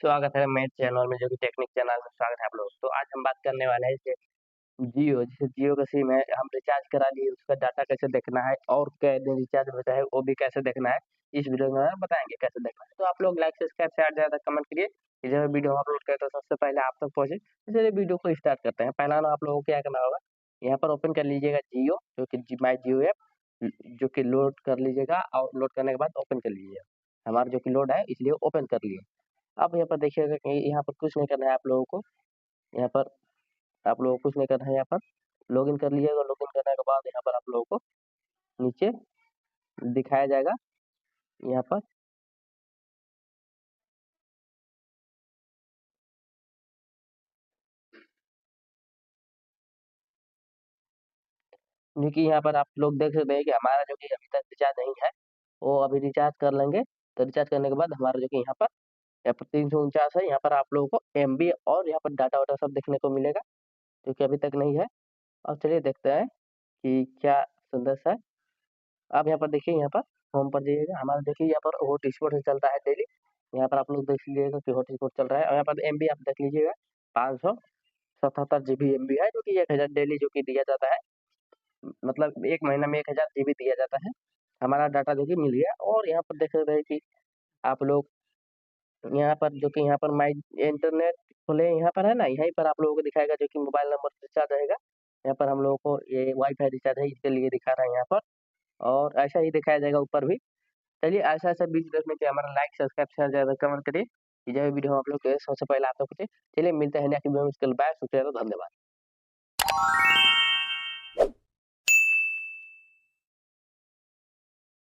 स्वागत है मेरे चैनल में जो कि टेक्निक चैनल में स्वागत है आप लोग। तो आज हम बात करने वाले हैं जैसे जियो जैसे जियो का सिम है, हम रिचार्ज करा लिए, उसका डाटा कैसे देखना है और कै दिन रिचार्ज होता है वो भी कैसे देखना है, इस वीडियो में बताएँगे कैसे देखना है। तो आप लोग लाइक, सब्सक्राइब, शेयर ज़्यादा कमेंट करिए कि जब वीडियो अपलोड करें तो सबसे पहले आप तक पहुँचे। तो चलिए वीडियो को स्टार्ट करते हैं। पहला ना आप लोगों को क्या करना होगा, यहाँ पर ओपन कर लीजिएगा जियो जो कि माई जियो ऐप जो कि लोड कर लीजिएगा और लोड करने के बाद ओपन कर लीजिएगा। हमारा जो कि लोड है इसलिए ओपन कर लिए। अब यहाँ पर देखिएगा कि यहाँ पर कुछ नहीं करना है आप लोगों को, यहाँ पर आप लोगों को कुछ नहीं करना है, यहाँ पर लॉगिन कर लीजिएगा। लॉगिन करने के बाद यहाँ पर आप लोगों को नीचे दिखाया जाएगा, यहाँ पर देखिए यहाँ पर आप लोग देख सकते हैं कि हमारा जो कि अभी तक रिचार्ज नहीं है, वो अभी रिचार्ज कर लेंगे। तो रिचार्ज करने के बाद हमारा जो कि यहाँ पर 349 है, यहाँ पर आप लोगों को एमबी और यहाँ पर डाटा-वाटा सब देखने को मिलेगा, जो कि अभी तक नहीं है। और चलिए देखते हैं कि क्या संदेश है। आप यहाँ पर देखिए, यहाँ पर होम पर जाइएगा, हमारा देखिए यहाँ पर हॉटस्पॉट से चलता है डेली। यहाँ पर आप लोग देख लीजिएगा कि हॉटस्पॉट चल रहा है और यहाँ पर एमबी आप देख लीजिएगा 577 जीबी एमबी है, जो कि 1000 डेली जो कि दिया जाता है। मतलब 1 महीना में 1000 जीबी दिया जाता है। हमारा डाटा जो कि मिल गया और यहाँ पर देख सकते हैं कि आप लोग यहाँ पर जो कि यहाँ पर माई इंटरनेट खोले, यहाँ पर है ना, यहीं पर आप लोगों को दिखाएगा जो कि मोबाइल नंबर रिचार्ज रहेगा। यहाँ पर हम लोगों को ये वाईफ़ाई रिचार्ज है, इसके लिए दिखा रहा है यहाँ पर और ऐसा ही दिखाया जाएगा ऊपर भी। चलिए ऐसा-ऐसा वीडियो देखने के लिए हमारा लाइक, सब्सक्राइब, शेयर ज़्यादा कमेंट करिए कि जो वीडियो हम अपलोड करें सबसे पहले आप तक पहुँचे। चलिए मिलते हैं नेक्स्ट वीडियो में, उसके लिए बाय, शुक्रिया, धन्यवाद।